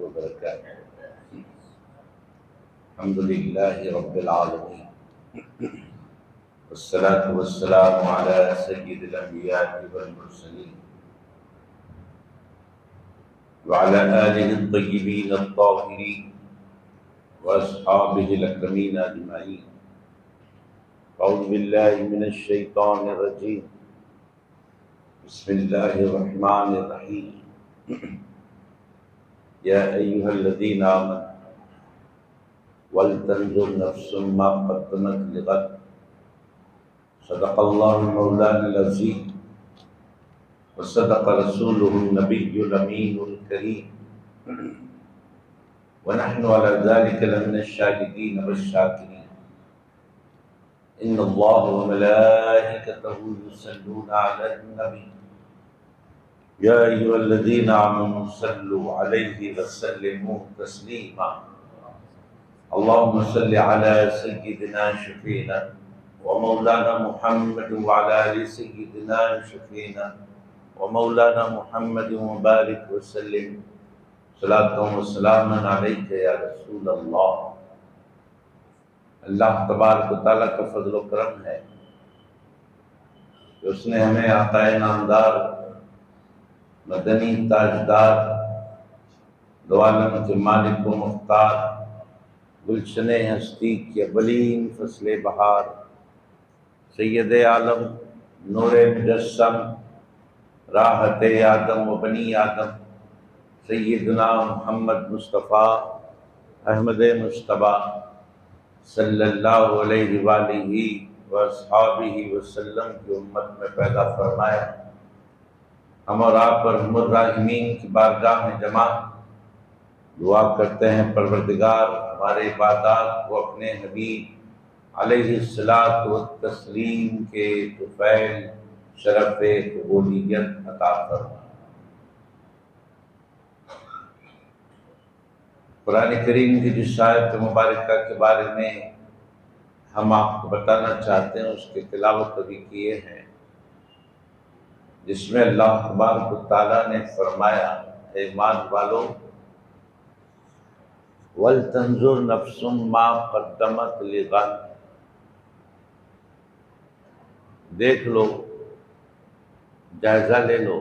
وبركاته. الحمد لله رب العالمين والصلاة والسلام على سيد الأنبياء والمرسلين وعلى آله الطيبين الطاهرين وأصحابه الأكرمين أجمعين. أعوذ بالله من الشيطان الرجيم. بسم الله الرحمن الرحيم. يا أيها الذين آمنوا ولتنظر نفس ما قدمت لغد صدق الله المولانا العظيم وصدق رسوله النبي الأمين الكريم ونحن على ذلك لمن الشاهدين والشاكرين. إن الله وملائكته يصلون على النبي يا أيها الذين آمنوا صلوا عليه وسلموا تسليما. اللهم صل على سيدنا شفينا ومولانا محمد وعلى آل سيدنا شفينا ومولانا محمد وبارك وسلم صلاة وسلاما عليك يا رسول اللہ. اللہ تبارک و تعالیٰ کا فضل و کرم ہے کہ اس نے ہمیں عطائے نامدار مدنی تاجدار دو عالم کے مالک و مختار گلشن ہستی کے اولین فصل بہار سید عالم نور مجسم راحت آدم و بنی آدم سیدنا محمد مصطفیٰ احمد مجتبیٰ صلی اللہ علیہ وآلہ واصحابہ وسلم کی امت میں پیدا فرمایا. ہم اور آپ ارحم الراحمین کی بارگاہ میں جمع دعا کرتے ہیں پروردگار ہمارے عبادات کو اپنے حبیب علیہ الصلاۃ والتسلیم کے طفیل شرف قبولیت عطا فرما. قرآن کریم کی جس آیت مبارکہ کے بارے میں ہم آپ کو بتانا چاہتے ہیں اس کی تلاوت ابھی کیے ہیں، جس میں اللہ تبارک و تعالیٰ نے فرمایا اے ایمان والو وَلْتَنْظُرْ نَفْسٌ مَا قَدَّمَتْ لِغَدٍ، دیکھ لو، جائزہ لے لو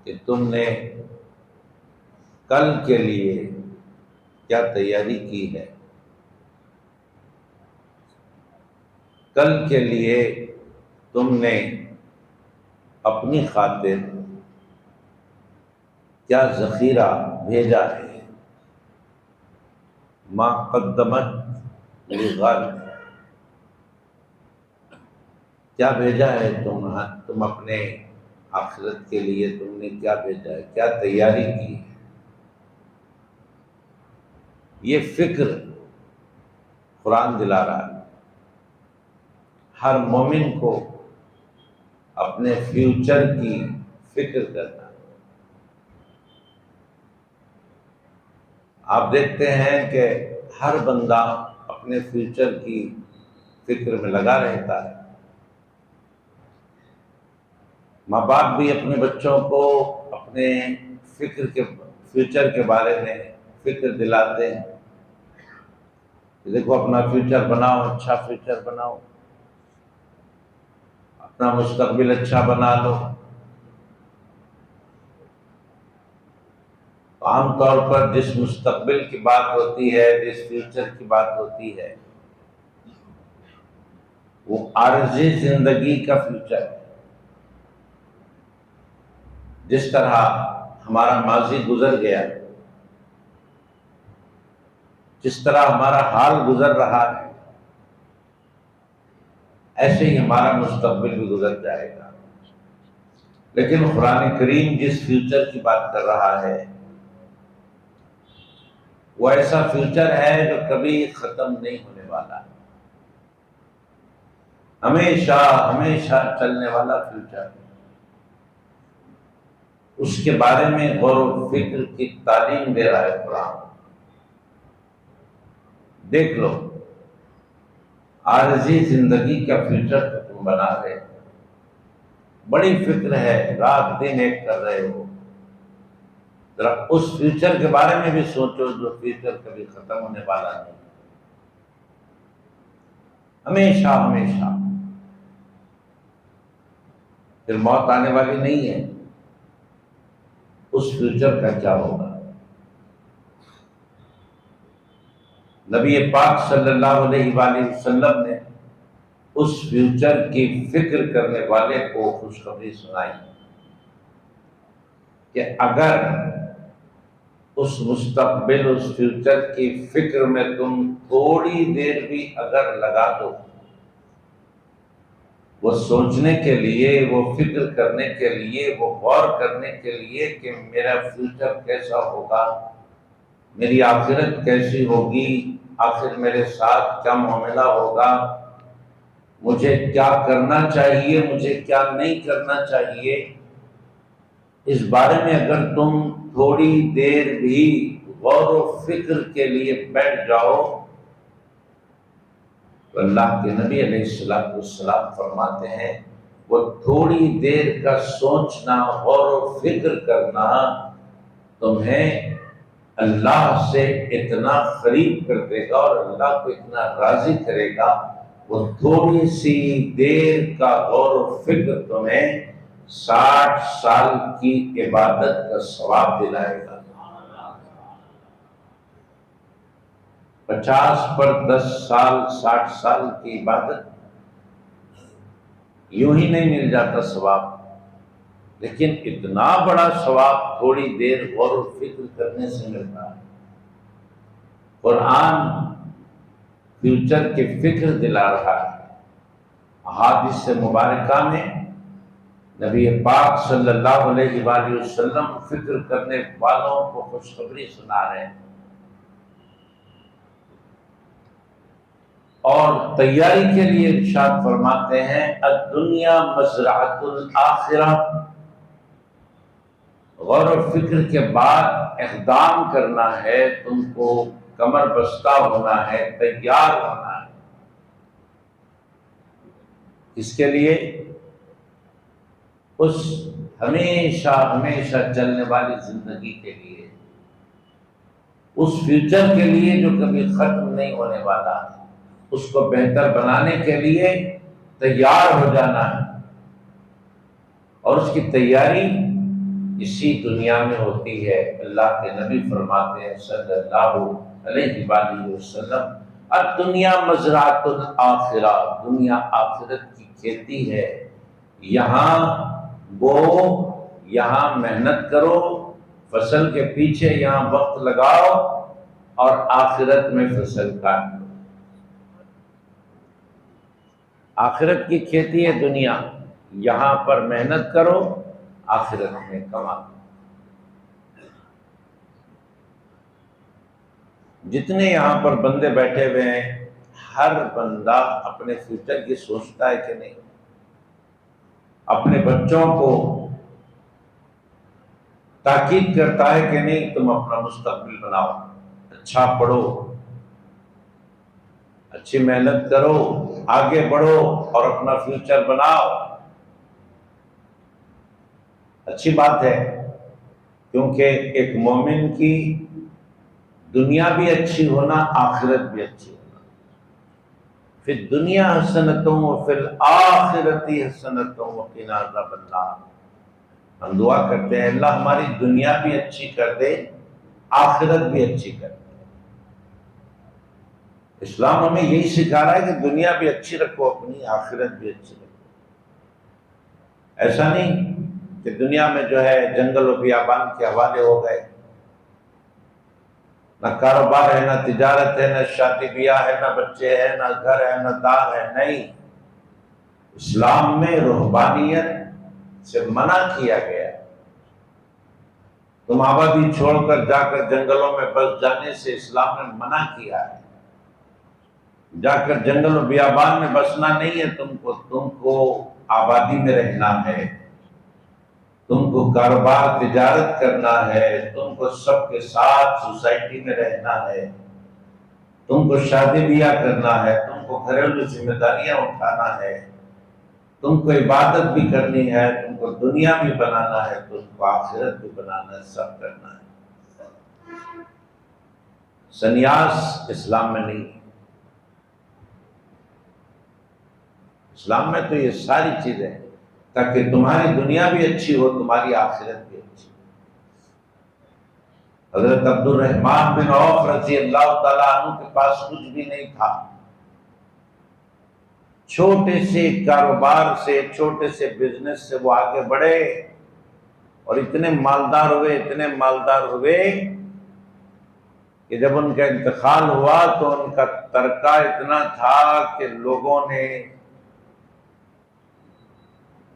کہ تم نے کل کے لیے کیا تیاری کی ہے. کل کے لیے تم نے اپنی خاطر کیا ذخیرہ بھیجا ہے. ما قدمت لغد، کیا بھیجا ہے تم اپنے آخرت کے لیے تم نے کیا بھیجا ہے، کیا تیاری کی ہے. یہ فکر قرآن دلا رہا ہے ہر مومن کو اپنے فیوچر کی فکر کرنا. آپ دیکھتے ہیں کہ ہر بندہ اپنے فیوچر کی فکر میں لگا رہتا ہے. ماں باپ بھی اپنے بچوں کو اپنے فیوچر کے بارے میں فکر دلاتے ہیں کہ دیکھو اپنا فیوچر بناؤ، اچھا فیوچر بناؤ، اپنا مستقبل اچھا بنا لو. عام طور پر جس مستقبل کی بات ہوتی ہے، جس فیوچر کی بات ہوتی ہے، وہ عارضی زندگی کا فیوچر ہے. جس طرح ہمارا ماضی گزر گیا، جس طرح ہمارا حال گزر رہا ہے، ایسے ہی ہمارا مستقبل بھی گزر جائے گا. لیکن قرآن کریم جس فیوچر کی بات کر رہا ہے وہ ایسا فیوچر ہے جو کبھی ختم نہیں ہونے والا، ہمیشہ ہمیشہ چلنے والا فیوچر. اس کے بارے میں غور و فکر کی تعلیم دے رہا ہے قرآن. دیکھ لو عارضی زندگی کا فیوچر تو تم بنا رہے ہو، بڑی فکر ہے، رات دن ایک کر رہے ہو، ذرا اس فیوچر کے بارے میں بھی سوچو جو فیوچر کبھی ختم ہونے والا نہیں، ہمیشہ ہمیشہ پھر موت آنے والی نہیں ہے، اس فیوچر کا کیا ہوگا؟ نبی پاک صلی اللہ علیہ وآلہ وسلم نے اس فیوچر کی فکر کرنے والے کو خوشخبری سنائی کہ اگر اس مستقبل، اس فیوچر کی فکر میں تم تھوڑی دیر بھی اگر لگا دو، وہ سوچنے کے لیے، وہ فکر کرنے کے لیے، وہ غور کرنے کے لیے کہ میرا فیوچر کیسا ہوگا، میری آخرت کیسی ہوگی، آخر میرے ساتھ کیا معاملہ ہوگا، مجھے کیا کرنا چاہیے، مجھے کیا نہیں کرنا چاہیے، اس بارے میں اگر تم تھوڑی دیر بھی غور و فکر کے لیے بیٹھ جاؤ تو اللہ کے نبی علیہ السلام فرماتے ہیں وہ تھوڑی دیر کا سوچنا، غور و فکر کرنا تمہیں اللہ سے اتنا قریب کر دے گا اور اللہ کو اتنا راضی کرے گا، وہ تھوڑی سی دیر کا غور و فکر تمہیں 60 سال کی عبادت کا ثواب دلائے گا۔ 50 پر 10 سال، 60 سال کی عبادت یوں ہی نہیں مل جاتا ثواب، لیکن اتنا بڑا ثواب تھوڑی دیر غور و فکر کرنے سے ملتا ہے۔ قرآن فیوچر کی فکر دلا رہا ہے۔ احادیث مبارکہ میں نبی پاک صلی اللہ علیہ وآلہ وسلم فکر کرنے والوں کو خوشخبری سنا رہے ہیں اور تیاری کے لیے ارشاد فرماتے ہیں الدنیا مزرعۃ الآخرہ۔ غور و فکر کے بعد اقدام کرنا ہے، تم کو کمر بستہ ہونا ہے، تیار ہونا ہے۔ اس کے لیے اس ہمیشہ ہمیشہ چلنے والی زندگی کے لیے، اس فیوچر کے لیے جو کبھی ختم نہیں ہونے والا، اس کو بہتر بنانے کے لیے تیار ہو جانا ہے، اور اس کی تیاری اسی دنیا میں ہوتی ہے۔ اللہ کے نبی فرماتے ہیں صلی اللہ علیہ وآلہ وسلم الدنیا مزرعۃ الآخرہ، دنیا آخرت کی کھیتی ہے، یہاں بو، یہاں محنت کرو، فصل کے پیچھے یہاں وقت لگاؤ اور آخرت میں فصل کاٹ لو۔ آخرت کی کھیتی ہے دنیا، یہاں پر محنت کرو، آخرت میں کما لو۔ جتنے یہاں پر بندے بیٹھے ہوئے ہیں، ہر بندہ اپنے فیوچر کی سوچتا ہے کہ نہیں؟ اپنے بچوں کو تاکید کرتا ہے کہ نہیں تم اپنا مستقبل بناؤ، اچھا پڑھو، اچھی محنت کرو، آگے بڑھو اور اپنا فیوچر بناؤ۔ اچھی بات ہے، کیونکہ ایک مومن کی دنیا بھی اچھی ہونا، آخرت بھی اچھی ہونا۔ فی الدنیا حسنۃ وفی الآخرۃ حسنۃ وقنا عذاب النار۔ ہم دعا کرتے ہیں اللہ ہماری دنیا بھی اچھی کر دے، آخرت بھی اچھی کر دے۔ اسلام ہمیں یہی سکھا رہا ہے کہ دنیا بھی اچھی رکھو اپنی، آخرت بھی اچھی رکھو۔ ایسا نہیں کہ دنیا میں جو ہے جنگل و بیابان کے حوالے ہو گئے، نہ کاروبار ہے، نہ تجارت ہے، نہ شادی بیاہ ہے، نہ بچے ہیں، نہ گھر ہے، نہ دار ہے۔ نہیں، اسلام میں رہبانیت سے منع کیا گیا۔ تم آبادی چھوڑ کر جا کر جنگلوں میں بس جانے سے اسلام نے منع کیا ہے۔ جا کر جنگل و بیابان میں بسنا نہیں ہے تم کو آبادی میں رہنا ہے، تم کو کاروبار تجارت کرنا ہے، تم کو سب کے ساتھ سوسائٹی میں رہنا ہے، تم کو شادی بیاہ کرنا ہے، تم کو گھریلو ذمہ داریاں اٹھانا ہے، تم کو عبادت بھی کرنی ہے، تم کو دنیا بھی بنانا ہے، تم کو آخرت بھی بنانا ہے، سب کرنا ہے۔ سنیاس اسلام میں نہیں ہے۔ اسلام میں تو یہ ساری چیزیں ہیں تاکہ تمہاری دنیا بھی اچھی ہو، تمہاری آخرت بھی اچھی ہو۔ حضرت عبد الرحمن بن عوف رضی اللہ تعالیٰ عنہ کے پاس کچھ بھی نہیں تھا، چھوٹے سے کاروبار سے، چھوٹے سے بزنس سے وہ آگے بڑھے اور اتنے مالدار ہوئے کہ جب ان کا انتقال ہوا تو ان کا ترکہ اتنا تھا کہ لوگوں نے،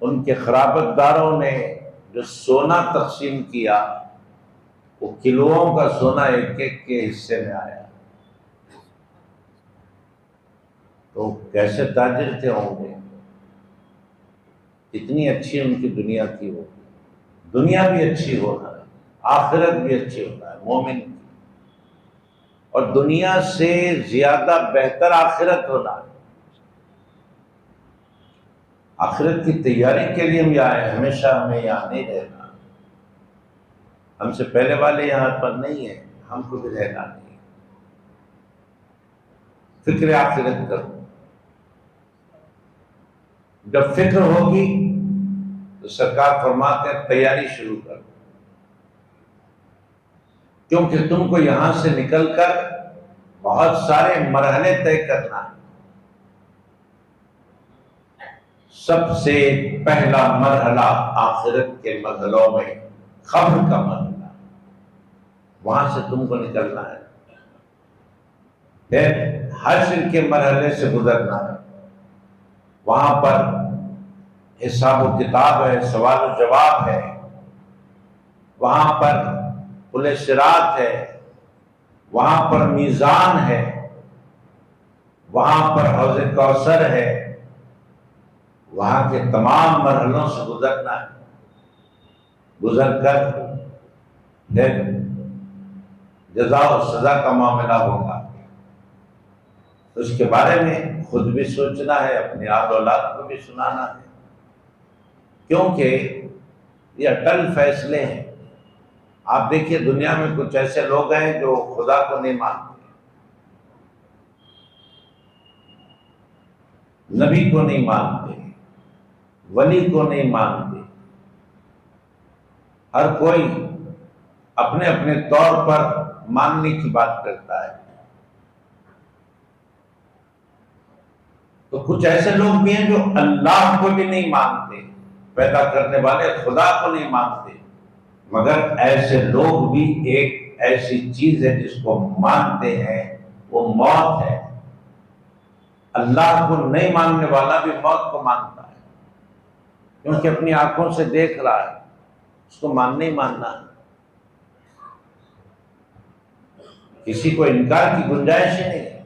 ان کے خرابت داروں نے جو سونا تقسیم کیا وہ کلوؤں کا سونا ایک ایک کے حصے میں آیا۔ تو کیسے تاجر تھے ہوں گے، اتنی اچھی ان کی دنیا تھی، وہ دنیا بھی اچھی ہونا ہے، آخرت بھی اچھی ہونا ہے مومن کی، اور دنیا سے زیادہ بہتر آخرت ہونا ہے۔ آخرت کی تیاری کے لیے ہم یہاں ہیں، ہمیشہ ہمیں یہاں نہیں رہنا، ہم سے پہلے والے یہاں پر نہیں ہیں، ہم کو بھی رہنا نہیں۔ فکر آخرت کرو، جب فکر ہوگی تو سرکار فرماتے ہیں تیاری شروع کرو، کیونکہ تم کو یہاں سے نکل کر بہت سارے مرحلے طے کرنا ہے۔ سب سے پہلا مرحلہ آخرت کے مرحلوں میں قبر کا مرحلہ، وہاں سے تم کو نکلنا ہے، پھر حشر کے مرحلے سے گزرنا ہے، وہاں پر حساب و کتاب ہے، سوال و جواب ہے، وہاں پر پل صراط ہے، وہاں پر میزان ہے، وہاں پر حوض کوثر ہے، وہاں کے تمام مرحلوں سے گزرنا ہے، گزر کر پھر جزا و سزا کا معاملہ ہوگا۔ اس کے بارے میں خود بھی سوچنا ہے، اپنی آل اولاد کو بھی سنانا ہے، کیونکہ یہ اٹل فیصلے ہیں۔ آپ دیکھیے دنیا میں کچھ ایسے لوگ ہیں جو خدا کو نہیں مانتے، نبی کو نہیں مانتے، ولی کو نہیں مانتے، ہر کوئی اپنے اپنے طور پر ماننے کی بات کرتا ہے۔ تو کچھ ایسے لوگ بھی ہیں جو اللہ کو بھی نہیں مانتے، پیدا کرنے والے خدا کو نہیں مانتے، مگر ایسے لوگ بھی ایک ایسی چیز ہے جس کو مانتے ہیں، وہ موت ہے۔ اللہ کو نہیں ماننے والا بھی موت کو مانتا ہے، کیونکہ اپنی آنکھوں سے دیکھ رہا ہے، اس کو ماننا ہی ماننا ہے، کسی کو انکار کی گنجائش ہی نہیں ہے۔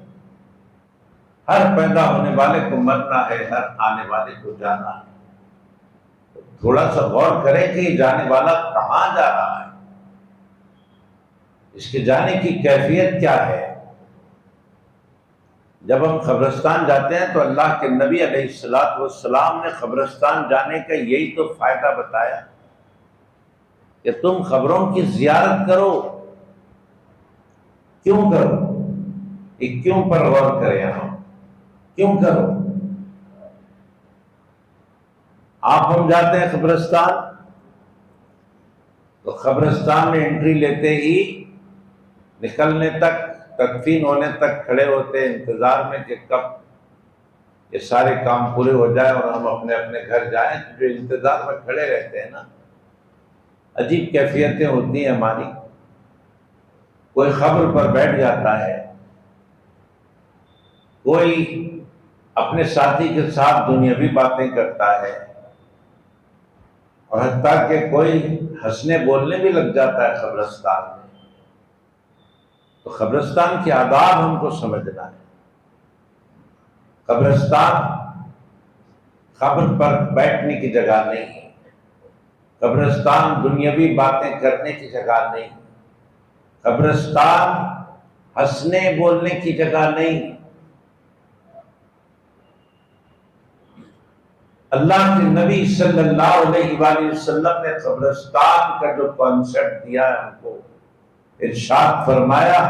ہر پیدا ہونے والے کو مرنا ہے، ہر آنے والے کو جانا ہے۔ تھوڑا سا غور کریں کہ یہ جانے والا کہاں جا رہا ہے، اس کے جانے کی کیفیت کیا ہے۔ جب ہم قبرستان جاتے ہیں تو اللہ کے نبی علیہ السلام نے قبرستان جانے کا یہی تو فائدہ بتایا کہ تم قبروں کی زیارت کرو۔ کیوں کرو؟ یہ کیوں پر غور کریں ہم، کیوں کرو؟ آپ ہم جاتے ہیں قبرستان تو قبرستان میں انٹری لیتے ہی نکلنے تک، تدفین ہونے تک کھڑے ہوتے ہیں انتظار میں کہ کب یہ سارے کام پورے ہو جائے اور ہم اپنے اپنے گھر جائیں۔ جو انتظار میں کھڑے رہتے ہیں نا، عجیب کیفیتیں ہوتی ہیں ہماری۔ کوئی قبر پر بیٹھ جاتا ہے، کوئی اپنے ساتھی کے ساتھ دنیاوی باتیں کرتا ہے، اور حتیٰ کہ کوئی ہنسنے بولنے بھی لگ جاتا ہے قبرستان میں۔ تو قبرستان کے آداب ہم کو سمجھنا ہے۔ قبرستان قبر پر بیٹھنے کی جگہ نہیں ہے، قبرستان دنیاوی باتیں کرنے کی جگہ نہیں، قبرستان ہنسنے بولنے کی جگہ نہیں۔ اللہ کے نبی صلی اللہ علیہ وآلہ وسلم نے قبرستان کا جو کانسیپٹ دیا ہے ہم کو، ارشاد فرمایا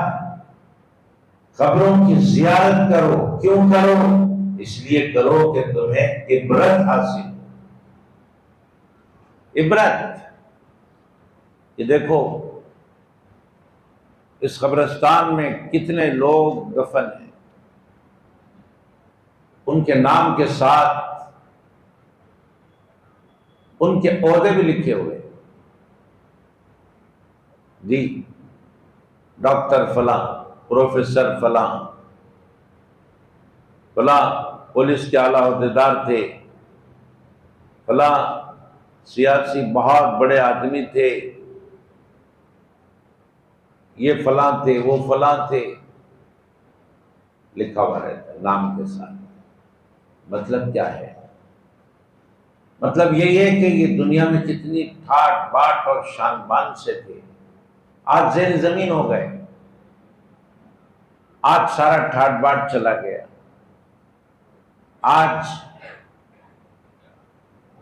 قبروں کی زیارت کرو. کیوں کرو؟ اس لیے کرو کہ تمہیں عبرت حاصل ہو. عبرت. یہ دیکھو اس قبرستان میں کتنے لوگ دفن ہیں، ان کے نام کے ساتھ ان کے عہدے بھی لکھے ہوئے. جی ڈاکٹر فلاں، پروفیسر فلاں، فلاں پولیس کے اعلیٰ عہدیدار تھے، فلاں سیاسی بہت بڑے آدمی تھے، یہ فلاں تھے، وہ فلاں تھے، لکھا ہوا رہتا ہے نام کے ساتھ. مطلب کیا ہے؟ مطلب یہی ہے کہ یہ دنیا میں کتنی ٹھاٹ باٹ اور شان بان سے تھے، آج زیر زمین ہو گئے. آج سارا ٹھاٹ باٹ چلا گیا. آج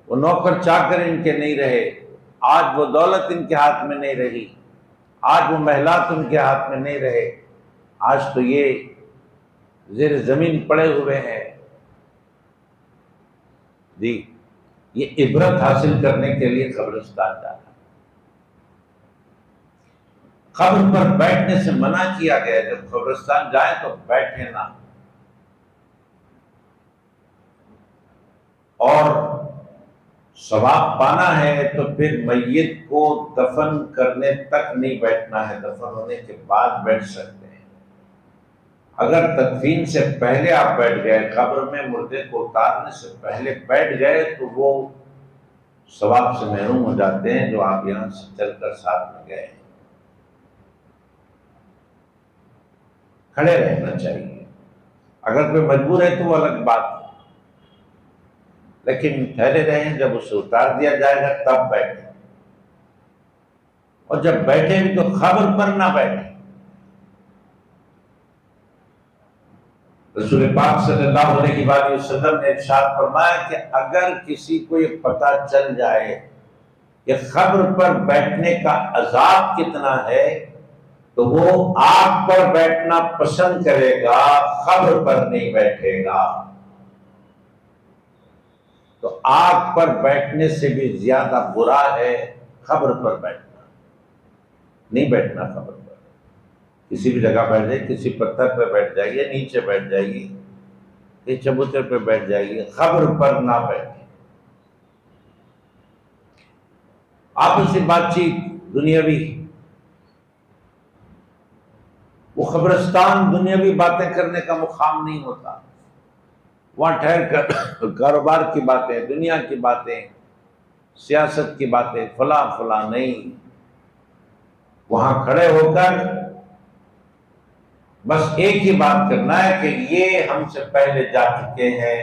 وہ نوکر چاکر ان کے نہیں رہے، آج وہ دولت ان کے ہاتھ میں نہیں رہی، آج وہ محلات ان کے ہاتھ میں نہیں رہے. آج تو یہ زیر زمین پڑے ہوئے ہیں. جی یہ عبرت حاصل کرنے کے لیے قبرستان جانا. قبر پر بیٹھنے سے منع کیا گیا. جب قبرستان جائیں تو بیٹھے نہ. اور ثواب پانا ہے تو پھر میت کو دفن کرنے تک نہیں بیٹھنا ہے، دفن ہونے کے بعد بیٹھ سکتے ہیں. اگر تدفین سے پہلے آپ بیٹھ گئے، قبر میں مردے کو اتارنے سے پہلے بیٹھ گئے تو وہ ثواب سے محروم ہو جاتے ہیں جو آپ یہاں سے چل کر ساتھ میں گئے ہیں. کھڑے رہنا چاہیے. اگر کوئی مجبور ہے تو وہ الگ بات ہے، لیکن ٹھہرے رہیں. جب اسے اتار دیا جائے گا تب بیٹھیں، اور جب بیٹھیں بھی تو قبر پر نہ بیٹھیں. رسول پاک صلی اللہ علیہ وآلہ وسلم نے ارشاد فرمایا کہ اگر کسی کو یہ پتہ چل جائے کہ قبر پر بیٹھنے کا عذاب کتنا ہے تو وہ آگ پر بیٹھنا پسند کرے گا، قبر پر نہیں بیٹھے گا. تو آگ پر بیٹھنے سے بھی زیادہ برا ہے قبر پر بیٹھنا. نہیں بیٹھنا قبر پر. کسی بھی جگہ بیٹھ جائیے، کسی پتھر پہ بیٹھ جائیے، نیچے بیٹھ جائیے، کسی چبوتر پہ بیٹھ جائیے، قبر پر نہ بیٹھیں. آپسی بات چیت دنیاوی، وہ قبرستان دنیاوی باتیں کرنے کا مقام نہیں ہوتا. وہاں ٹھہر کر کاروبار کی باتیں، دنیا کی باتیں، سیاست کی باتیں، فلاں فلاں نہیں. وہاں کھڑے ہو کر بس ایک ہی بات کرنا ہے کہ یہ ہم سے پہلے جا چکے ہیں،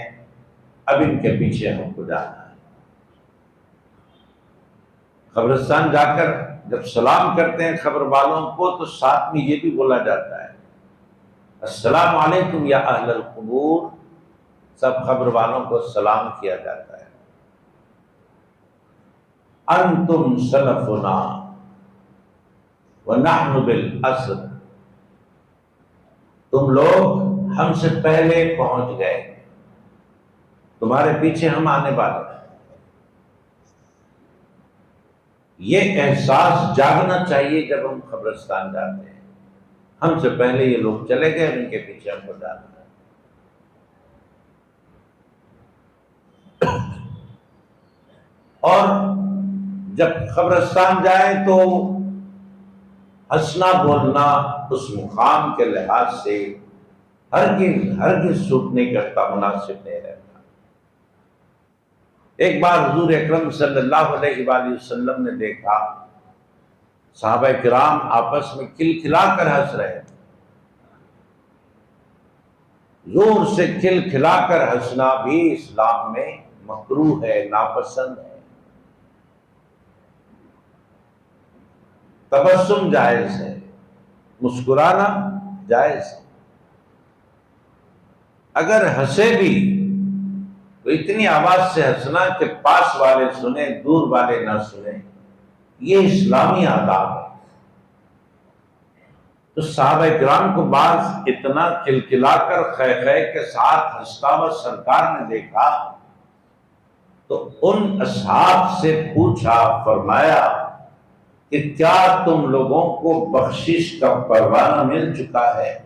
اب ان کے پیچھے ہم کو جانا ہے. قبرستان جا کر جب سلام کرتے ہیں قبر والوں کو تو ساتھ میں یہ بھی بولا جاتا ہے السلام علیکم یا اہل القبور. سب قبر والوں کو سلام کیا جاتا ہے. انتم سلفنا ونحن بالاسر. تم لوگ ہم سے پہلے پہنچ گئے، تمہارے پیچھے ہم آنے والے ہیں. یہ احساس جاگنا چاہیے جب ہم قبرستان جاتے ہیں. ہم سے پہلے یہ لوگ چلے گئے، ان کے پیچھے ہم کو جانا ہے. اور جب قبرستان جائیں تو ہنسنا بولنا اس مقام کے لحاظ سے ہرگز سوٹ نہیں کرتا، مناسب نہیں رہتا. ایک بار حضور اکرم صلی اللہ علیہ وآلہ وسلم نے دیکھا صحابہ کرام آپس میں کھلکھلا کر ہنس رہے ہیں. زور سے کھلکھلا کر ہنسنا بھی اسلام میں مکروہ ہے، ناپسند ہے. تبسم جائز ہے، مسکرانا جائز ہے. اگر ہنسے بھی تو اتنی آواز سے ہنسنا کہ پاس والے سنیں، دور والے نہ سنیں. یہ اسلامی آداب ہے. تو صحابہ کرام کو بعض اتنا کھلکھلا کر خے خے کے ساتھ ہنستا ہوا سرکار نے دیکھا تو ان اصحاب سے پوچھا، فرمایا کہ کیا تم لوگوں کو بخشش کا پروانہ مل چکا ہے؟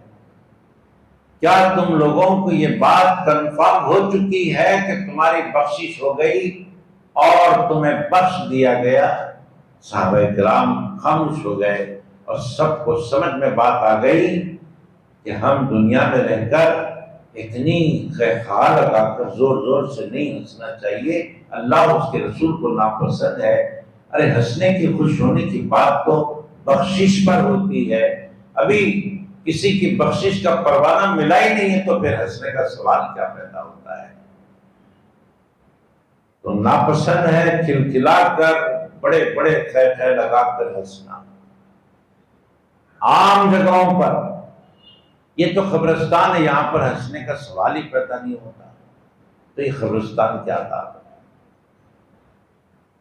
کیا تم لوگوں کو یہ بات کنفرم ہو چکی ہے کہ تمہاری بخشش ہو گئی اور تمہیں بخش دیا گیا؟ صحابہ کرام خاموش ہو گئے اور سب کو سمجھ میں بات آ گئی کہ ہم دنیا میں رہ کر اتنی خواہ لگا کر زور زور سے نہیں ہنسنا چاہیے، اللہ اس کے رسول کو ناپسند ہے۔ ارے ہنسنے کی، خوش ہونے کی بات تو بخشش پر ہوتی ہے، ابھی کسی کی بخشش کا پروانہ ملا ہی نہیں ہے تو پھر ہنسنے کا سوال کیا پیدا ہوتا ہے؟ تو ناپسند ہے کھلکھلا کر بڑے بڑے خے خے لگا کر ہنسنا عام جگہوں پر۔ یہ تو قبرستان ہے، یہاں پر ہنسنے کا سوال ہی پیدا نہیں ہوتا، تو یہ قبرستان کیا تھا؟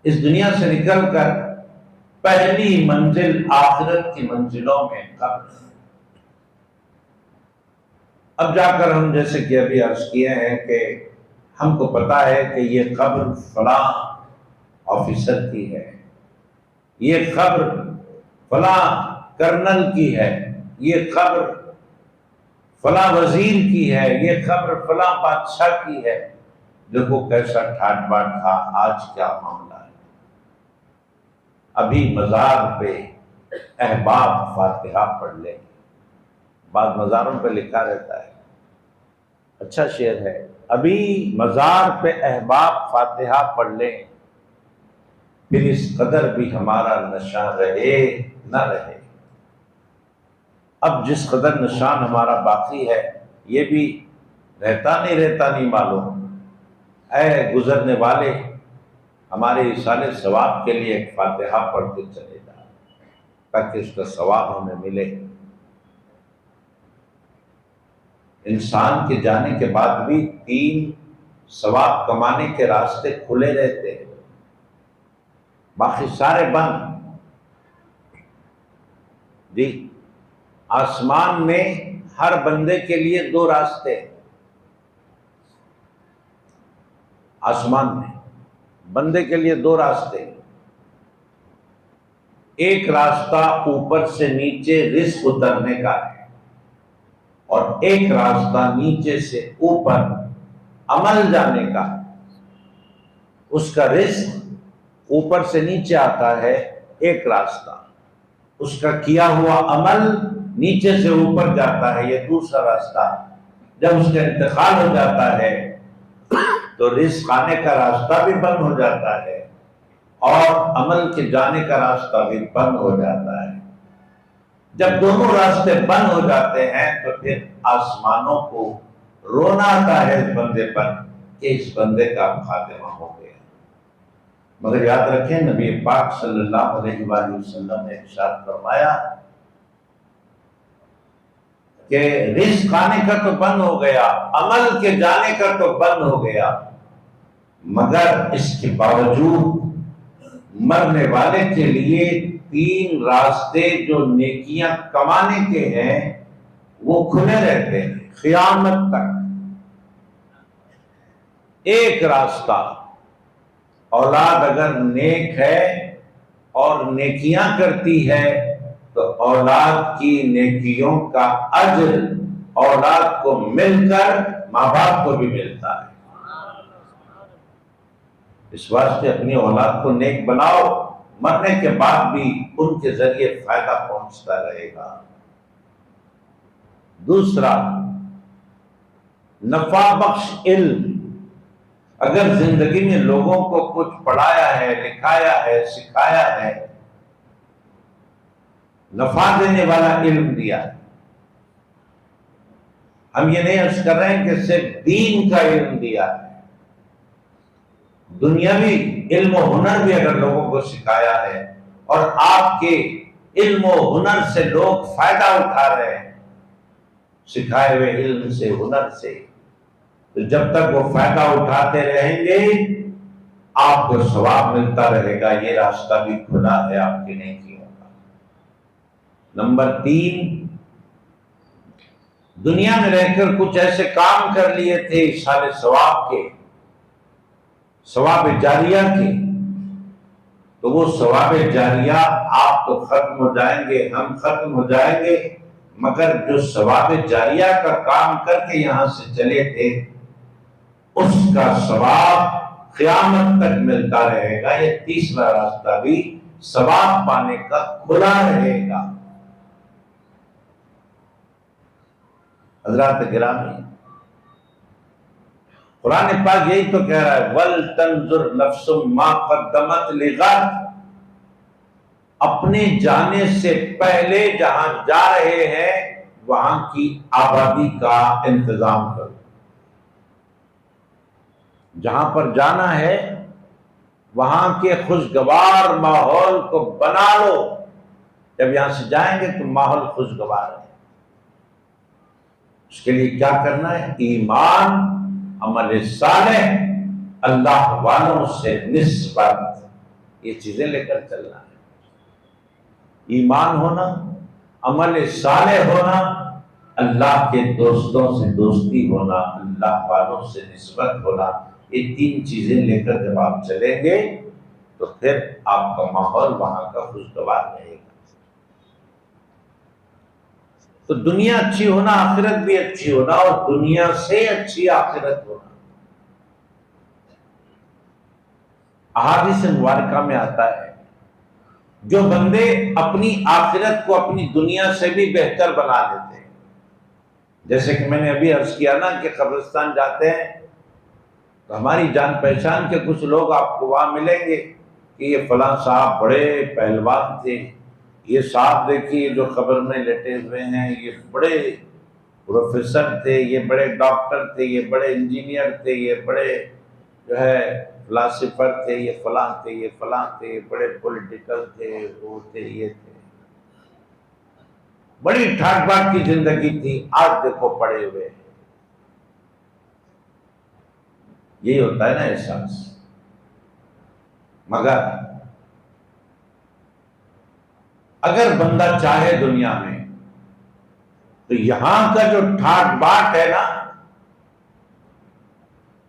اس دنیا سے نکل کر پہلی منزل آخرت کی منزلوں میں قبر۔ اب جا کر ہم جیسے کہ ابھی عرض کیے ہیں کہ ہم کو پتا ہے کہ یہ قبر فلاں آفیسر کی ہے، یہ قبر فلاں کرنل کی ہے، یہ قبر فلاں وزیر کی ہے، یہ قبر فلاں بادشاہ کی ہے۔ دیکھو کیسا ٹھاٹ باٹ تھا، آج کیا معاملہ ہے۔ ابھی مزار پہ احباب فاتحہ پڑھ لیں، بعض مزاروں پہ لکھا رہتا ہے، اچھا شعر ہے، ابھی مزار پہ احباب فاتحہ پڑھ لیں، پھر اس قدر بھی ہمارا نشان رہے نہ رہے۔ اب جس قدر نشان ہمارا باقی ہے یہ بھی رہتا نہیں معلوم۔ اے گزرنے والے، ہمارے ایصال ثواب کے لیے ایک فاتحہ پڑھ کے چلے جا تاکہ اس کا ثواب ہمیں ملے۔ انسان کے جانے کے بعد بھی 3 ثواب کمانے کے راستے کھلے رہتے ہیں، باقی سارے بند۔ جی، آسمان میں ہر بندے کے لیے 2 راستے، آسمان میں بندے کے لیے 2 راستے، ایک راستہ اوپر سے نیچے رزق اترنے کا ہے اور ایک راستہ نیچے سے اوپر عمل جانے کا۔ اس کا رزق اوپر سے نیچے آتا ہے ایک راستہ، اس کا کیا ہوا عمل نیچے سے اوپر جاتا ہے، یہ دوسرا راستہ۔ جب اس کا انتقال ہو جاتا ہے تو رزق آنے کا راستہ بھی بند ہو جاتا ہے اور عمل کے جانے کا راستہ بھی بند ہو جاتا ہے۔ جب دونوں راستے بند ہو جاتے ہیں تو پھر آسمانوں کو رونا آتا ہے اس بندے پر کہ اس بندے کا خاتمہ ہو گیا۔ مگر یاد رکھیں، نبی پاک صلی اللہ علیہ وآلہ وسلم نے ارشاد فرمایا کہ رزق آنے کا تو بند ہو گیا، عمل کے جانے کا تو بند ہو گیا، مگر اس کے باوجود مرنے والے کے لیے 3 راستے جو نیکیاں کمانے کے ہیں وہ کھلے رہتے ہیں قیامت تک۔ ایک راستہ، اولاد اگر نیک ہے اور نیکیاں کرتی ہے تو اولاد کی نیکیوں کا اجر اولاد کو مل کر ماں باپ کو بھی ملتا ہے۔ اس واسطے اپنی اولاد کو نیک بناؤ، مرنے کے بعد بھی ان کے ذریعے فائدہ پہنچتا رہے گا۔ دوسرا، نفع بخش علم۔ اگر زندگی میں لوگوں کو کچھ پڑھایا ہے، لکھایا ہے، سکھایا ہے، نفع دینے والا علم دیا ہے، ہم یہ نہیں عرض کر رہے ہیں کہ صرف دین کا علم دیا ہے، دنیاوی علم و ہنر بھی اگر لوگوں کو سکھایا ہے اور آپ کے علم و ہنر سے لوگ فائدہ اٹھا رہے ہیں، سکھائے ہوئے علم سے، ہنر سے، تو جب تک وہ فائدہ اٹھاتے رہیں گے آپ کو ثواب ملتا رہے گا، یہ راستہ بھی کھلا ہے آپ کے نیکیوں کا۔ نمبر 3، دنیا میں رہ کر کچھ ایسے کام کر لیے تھے ایصال ثواب کے، ثواب جاریہ کے، تو وہ ثواب جاریہ آپ تو ختم ہو جائیں گے، ہم ختم ہو جائیں گے، مگر جو ثواب جاریہ کا کام کر کے یہاں سے چلے تھے اس کا ثواب قیامت تک ملتا رہے گا۔ یہ تیسرا راستہ بھی ثواب پانے کا کھلا رہے گا۔ حضرات گرامی، قرآن پاک یہی تو کہہ رہا ہے وَلْتَنْظُرْ نَفْسٌ مَا قَدَّمَتْ لِغَدٍ، اپنے جانے سے پہلے جہاں جا رہے ہیں وہاں کی آبادی کا انتظام کرو، جہاں پر جانا ہے وہاں کے خوشگوار ماحول کو بنا لو۔ جب یہاں سے جائیں گے تو ماحول خوشگوار ہے، اس کے لیے کیا کرنا ہے؟ ایمان، عمل صالح، اللہ والوں سے نسبت، یہ چیزیں لے کر چلنا ہے۔ ایمان ہونا، عمل صالح ہونا، اللہ کے دوستوں سے دوستی ہونا، اللہ والوں سے نسبت ہونا، یہ تین چیزیں لے کر جب آپ چلیں گے تو پھر آپ کا ماحول وہاں کا خوشگوار رہے گا۔ تو دنیا اچھی ہونا، آخرت بھی اچھی ہونا، اور دنیا سے اچھی آخرت ہونا۔ احادیث مبارکہ میں آتا ہے جو بندے اپنی آخرت کو اپنی دنیا سے بھی بہتر بنا لیتے ہیں، جیسے کہ میں نے ابھی عرض کیا نا کہ قبرستان جاتے ہیں تو ہماری جان پہچان کے کچھ لوگ آپ کو وہاں ملیں گے کہ یہ فلاں صاحب بڑے پہلوان تھے، یہ صاحب دیکھیے جو قبر میں لیٹے ہوئے ہیں یہ بڑے پروفیسر تھے، یہ بڑے ڈاکٹر تھے، یہ بڑے انجینئر تھے، یہ بڑے جو ہے فلاسفر تھے، یہ فلاں تھے، یہ فلاں تھے، یہ بڑے پولیٹیکل تھے، وہ تھے، یہ تھے، بڑی ٹھاٹ باٹ کی زندگی تھی، آج دیکھو پڑے ہوئے ہیں۔ یہی ہوتا ہے نا احساس۔ مگر اگر بندہ چاہے دنیا میں تو یہاں کا جو ٹھاٹ باٹ ہے نا،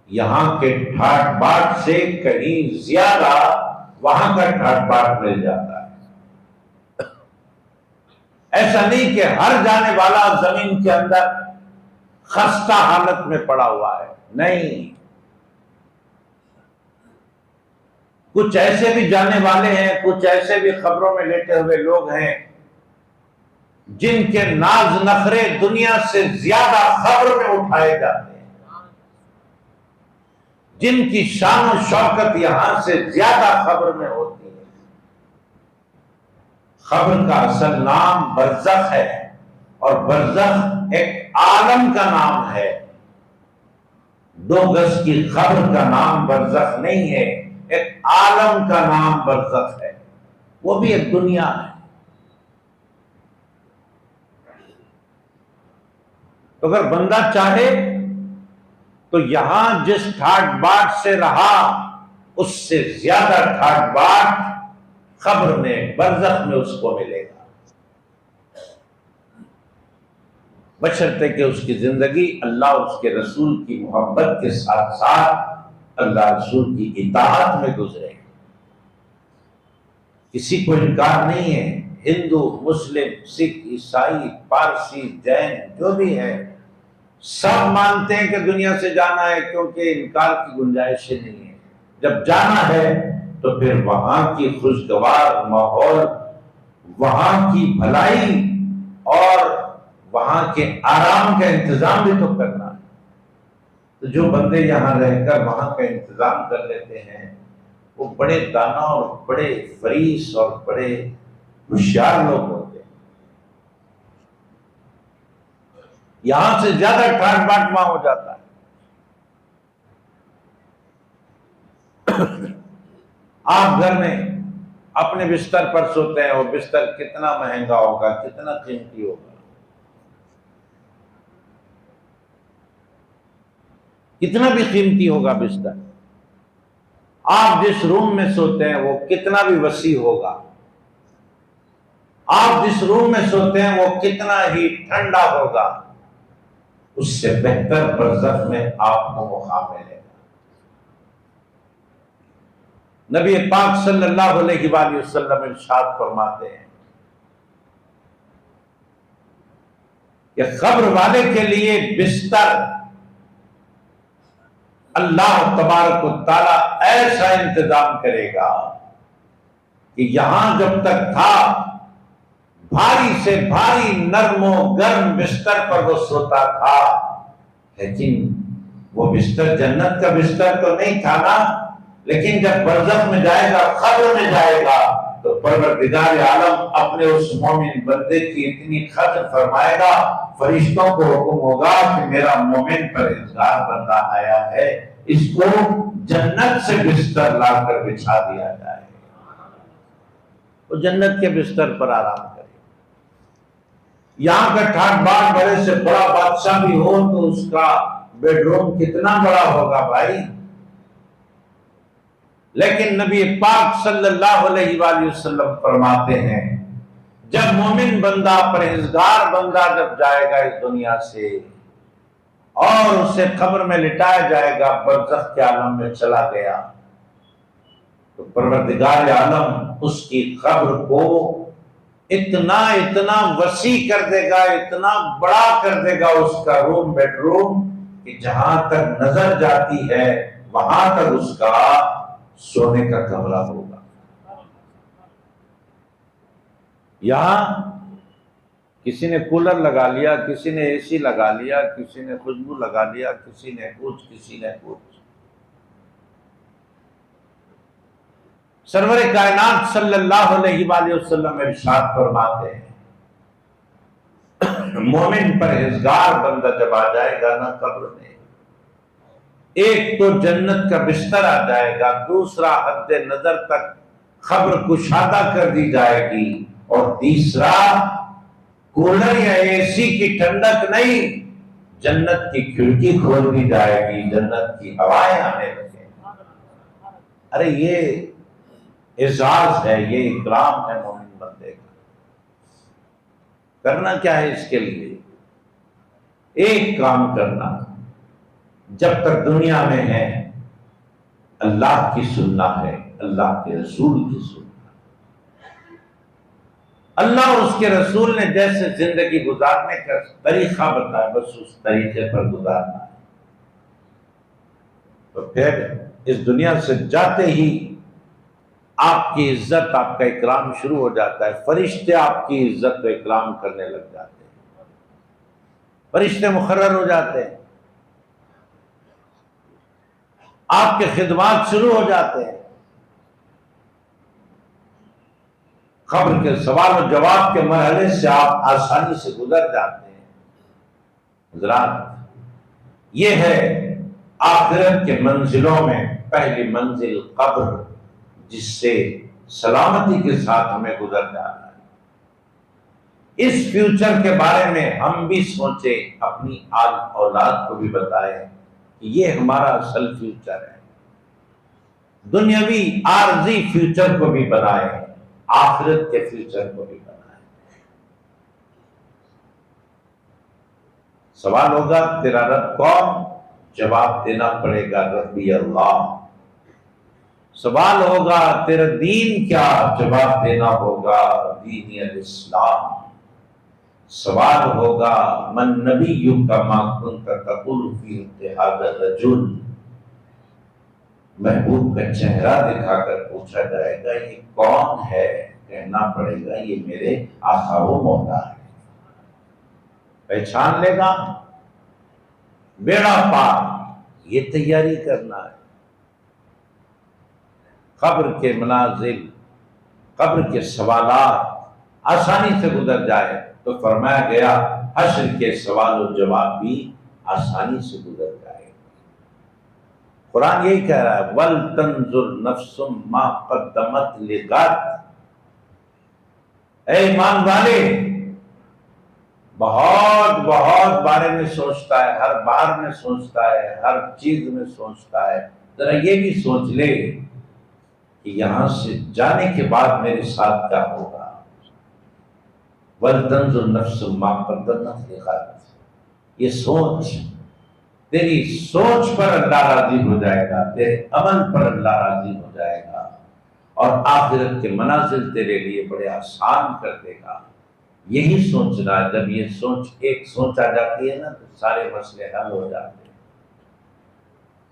یہاں کے ٹھاٹ باٹ سے کہیں زیادہ وہاں کا ٹھاٹ باٹ مل جاتا ہے۔ ایسا نہیں کہ ہر جانے والا زمین کے اندر خستہ حالت میں پڑا ہوا ہے، نہیں، کچھ ایسے بھی جانے والے ہیں، کچھ ایسے بھی خبروں میں لیٹے ہوئے لوگ ہیں جن کے ناز نخرے دنیا سے زیادہ خبر میں اٹھائے جاتے ہیں، جن کی شان و شوکت یہاں سے زیادہ خبر میں ہوتی ہے۔ خبر کا اصل نام برزخ ہے، اور برزخ ایک عالم کا نام ہے، 2 گز کی خبر کا نام برزخ نہیں ہے، ایک عالم کا نام برزخ ہے، وہ بھی ایک دنیا ہے۔ تو اگر بندہ چاہے تو یہاں جس ٹھاٹ باٹ سے رہا اس سے زیادہ ٹھاٹ باٹ قبر میں، برزخ میں اس کو ملے گا، بشرطے کہ اس کی زندگی اللہ اور اس کے رسول کی محبت کے ساتھ ساتھ اللہ رسول کی اطاعت میں گزرے۔ کسی کو انکار نہیں ہے، ہندو، مسلم، سکھ، عیسائی، پارسی، جین، جو بھی ہے، سب مانتے ہیں کہ دنیا سے جانا ہے، کیونکہ انکار کی گنجائش نہیں ہے۔ جب جانا ہے تو پھر وہاں کی خوشگوار ماحول، وہاں کی بھلائی اور وہاں کے آرام کا انتظام بھی تو کرنا ہے۔ تو جو بندے یہاں رہ کر وہاں کا انتظام کر لیتے ہیں وہ بڑے دانا اور بڑے فریس اور بڑے ہوشیار لوگ ہوتے ہیں۔ یہاں سے زیادہ ٹھاٹ باٹ وہاں ہو جاتا ہے۔ آپ گھر میں اپنے بستر پر سوتے ہیں، وہ بستر کتنا مہنگا ہوگا، کتنا قیمتی ہوگا، کتنا بھی قیمتی ہوگا بستر۔ آپ جس روم میں سوتے ہیں وہ کتنا بھی وسیع ہوگا، آپ جس روم میں سوتے ہیں وہ کتنا ہی ٹھنڈا ہوگا، اس سے بہتر برزخ میں آپ کو مقام ملے گا۔ نبی پاک صلی اللہ علیہ وآلہ وسلم ارشاد فرماتے ہیں کہ قبر والے کے لیے بستر اللہ تبارک و تعالی ایسا انتظام کرے گا کہ یہاں جب تک تھا بھاری سے بھاری نرم و گرم بستر پر وہ سوتا تھا، لیکن وہ بستر جنت کا بستر تو نہیں تھا نا، لیکن جب برزخ میں جائے گا، قبر میں جائے گا، تو پروردگار عالم اپنے اس مومن بندے کی اتنی قدر فرمائے گا، فرشتوں کو حکم ہوگا کہ میرا مومن پرہیزگار بندہ آیا ہے، اس کو جنت سے بستر لا کر بچھا دیا جائے، وہ جنت کے بستر پر آرام کرے۔ یہاں کا ٹھاٹ باٹ بڑے سے بڑا بادشاہ بھی ہو تو اس کا بیڈ روم کتنا بڑا ہوگا بھائی، لیکن نبی پاک صلی اللہ علیہ وآلہ وسلم فرماتے ہیں جب مومن بندہ پرہیزگار بندہ جب جائے گا اس دنیا سے اور اسے قبر میں لٹایا جائے گا، برزخ کے عالم میں چلا گیا، تو پروردگار عالم اس کی قبر کو اتنا وسیع کر دے گا، اتنا بڑا کر دے گا اس کا روم بیڈ روم، کہ جہاں تک نظر جاتی ہے وہاں تک اس کا سونے کا کمرہ ہوگا۔ یہاں کسی نے کولر لگا لیا، کسی نے اے سی لگا لیا، کسی نے خوشبو لگا لیا، کسی نے کچھ۔ سرور کائنات صلی اللہ علیہ وآلہ وسلم ارشاد فرماتے ہیں مومن پرہیزگار بندہ جب آ جائے گا نا قبر میں، ایک تو جنت کا بستر آ جائے گا، دوسرا حد نظر تک قبر کشادہ کر دی جائے گی، اور تیسرا کولر یا اے سی کی ٹھنڈک نہیں، جنت کی کھڑکی کھول دی جائے گی، جنت کی ہوائیں آنے لگیں۔ ارے یہ اعزاز ہے، یہ اکرام ہے مومن بندے کا۔ کرنا کیا ہے اس کے لیے؟ ایک کام کرنا، جب تک دنیا میں ہے اللہ کی سننا ہے، اللہ کے رسول کی سننا۔ اللہ اور اس کے رسول نے جیسے زندگی گزارنے کا طریقہ بتایا، بس اس طریقے پر گزارنا ہے۔ تو پھر اس دنیا سے جاتے ہی آپ کی عزت، آپ کا اکرام شروع ہو جاتا ہے، فرشتے آپ کی عزت و اکرام کرنے لگ جاتے ہیں، فرشتے مقرر ہو جاتے ہیں، آپ کے خدمات شروع ہو جاتے ہیں، قبر کے سوال و جواب کے مرحلے سے آپ آسانی سے گزر جاتے ہیں۔ حضرات، یہ ہے آخرت کے منزلوں میں پہلی منزل قبر، جس سے سلامتی کے ساتھ ہمیں گزر جانا ہے۔ اس فیوچر کے بارے میں ہم بھی سوچیں، اپنی اولاد کو بھی بتائیں کہ یہ ہمارا اصل فیوچر ہے۔ دنیاوی عارضی فیوچر کو بھی بنائیں، آخرت کے فیوچر کو بھی بنائیں۔ سوال ہوگا تیرا رب کون؟ جواب دینا پڑے گا ربی اللہ۔ سوال ہوگا تیرا دین کیا؟ جواب دینا ہوگا دین الاسلام۔ سوال ہوگا من نبیک ما کنت تقول فی اتحاد الرجل۔ محبوب کا چہرہ دکھا کر پوچھا جائے گا یہ کون ہے؟ کہنا پڑے گا یہ میرے آقا و مولا ہے۔ پہچان لے گا، بیڑا پار۔ یہ تیاری کرنا ہے۔ قبر کے منازل، قبر کے سوالات آسانی سے گزر جائے تو فرمایا گیا حشر کے سوال و جواب بھی آسانی سے گزر جائے۔ قرآن یہی کہہ رہا ہے وَلْتَنْظُرْ نَفْسٌ مَا قَدَّمَتْ لِغَدٍ۔ اے ایمان والے، بہت بارے میں سوچتا ہے، ہر بار میں سوچتا ہے، ہر چیز میں سوچتا ہے، ذرا یہ بھی سوچ لے کہ یہاں سے جانے کے بعد میرے ساتھ کیا ہوگا۔ وَلْتَنْظُرْ نَفْسٌ مَا قَدَّمَتْ لِغَدٍ۔ یہ سوچ، تیری سوچ پر اللہ راضی ہو جائے گا، تیرے عمل پر اللہ راضی ہو جائے گا، اور آخرت کے منازل تیرے لیے بڑے آسان کر دے گا۔ یہی سوچنا ہے۔ جب یہ سوچ ایک سوچ آ جاتی ہے نا تو سارے مسئلے حل ہو جاتے ہیں۔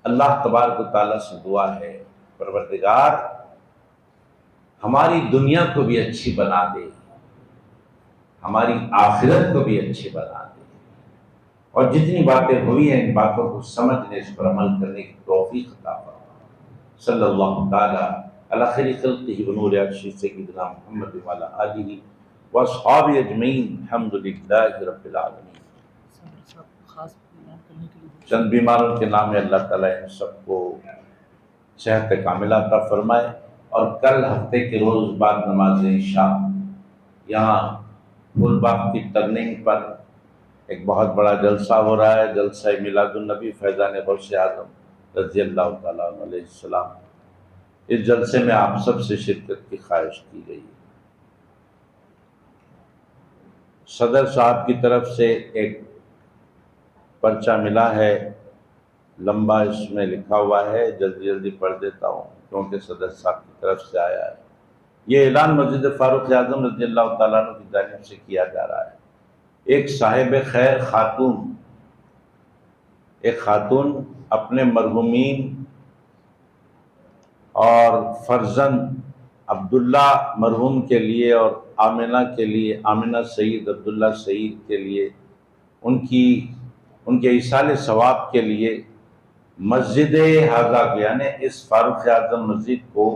اللہ تبارک و تعالیٰ سے دعا ہے، پروردگار ہماری دنیا کو بھی اچھی بنا دے، ہماری آخرت کو بھی اچھی بنا دے، اور جتنی باتیں ہوئی ہیں ان باتوں کو سمجھنے، اس پر عمل کرنے کی توفیق عطا فرما۔ صلی اللہ تعالیٰ علی خیر خلقہ ونور عرشہ سیدنا محمد وعلی آلہ واصحابہ اجمعین، الحمد للہ رب العالمین۔ چند بیماروں کے نام اللہ تعالیٰ ان سب کو صحت کاملہ عطا فرمائے، اور کل ہفتے کے روز بعد نماز عشاء یہاں پھول باغ کی ٹرننگ پر ایک بہت بڑا جلسہ ہو رہا ہے، جلسہ میلاد النبی فیضان غوث اعظم رضی اللہ تعالیٰ عنہ علیہ السلام۔ اس جلسے میں آپ سب سے شرکت کی خواہش کی گئی ہے۔ صدر صاحب کی طرف سے ایک پرچہ ملا ہے، لمبا اس میں لکھا ہوا ہے، جلدی جلدی پڑھ دیتا ہوں کیونکہ صدر صاحب کی طرف سے آیا ہے۔ یہ اعلان مسجد فاروق اعظم رضی اللہ تعالیٰ عنہ کی جانب سے کیا جا رہا ہے۔ ایک صاحب خیر خاتون، ایک خاتون اپنے مرحومین اور فرزند عبداللہ مرحوم کے لیے اور آمنہ کے لیے، آمنہ سعید، عبداللہ سعید کے لیے، ان کے ایصال ثواب کے لیے مسجد حاضہ کو، یعنی اس فاروق اعظم مسجد کو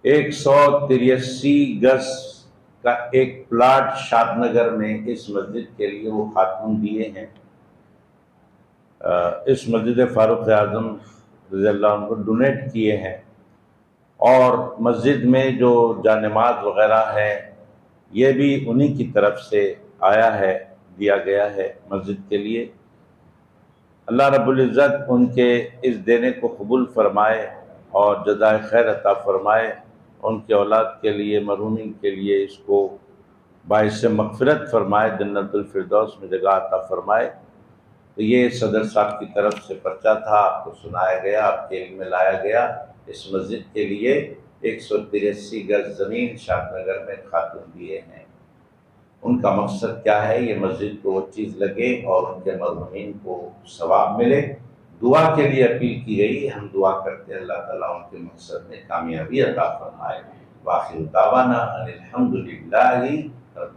183 گز کا ایک پلاٹ شاد نگر میں اس مسجد کے لیے وہ خاتون دیے ہیں۔ اس مسجد فاروق اعظم رضی اللہ عنہ کو ڈونیٹ کیے ہیں، اور مسجد میں جو جانماز وغیرہ ہے یہ بھی انہی کی طرف سے آیا ہے، دیا گیا ہے مسجد کے لیے۔ اللہ رب العزت ان کے اس دینے کو قبول فرمائے اور جزائے خیر عطا فرمائے، ان کے اولاد کے لیے، مرحومین کے لیے اس کو باعث مغفرت فرمائے، جنت الفردوس میں جگہ عطا فرمائے۔ تو یہ صدر صاحب کی طرف سے پرچہ تھا، آپ کو سنایا گیا، آپ کے علم میں لایا گیا۔ اس مسجد کے لیے 183 گز زمین شاد نگر میں خاتون دیے ہیں۔ ان کا مقصد کیا ہے؟ یہ مسجد کو وہ چیز لگے اور ان کے مرحومین کو ثواب ملے۔ دعا کے لیے اپیل کی گئی، ہم دعا کرتے ہیں اللہ تعالیٰ ان کے مقصد میں کامیابی عطا فرمائے۔ وآخر دعوانا ان الحمد للہ رب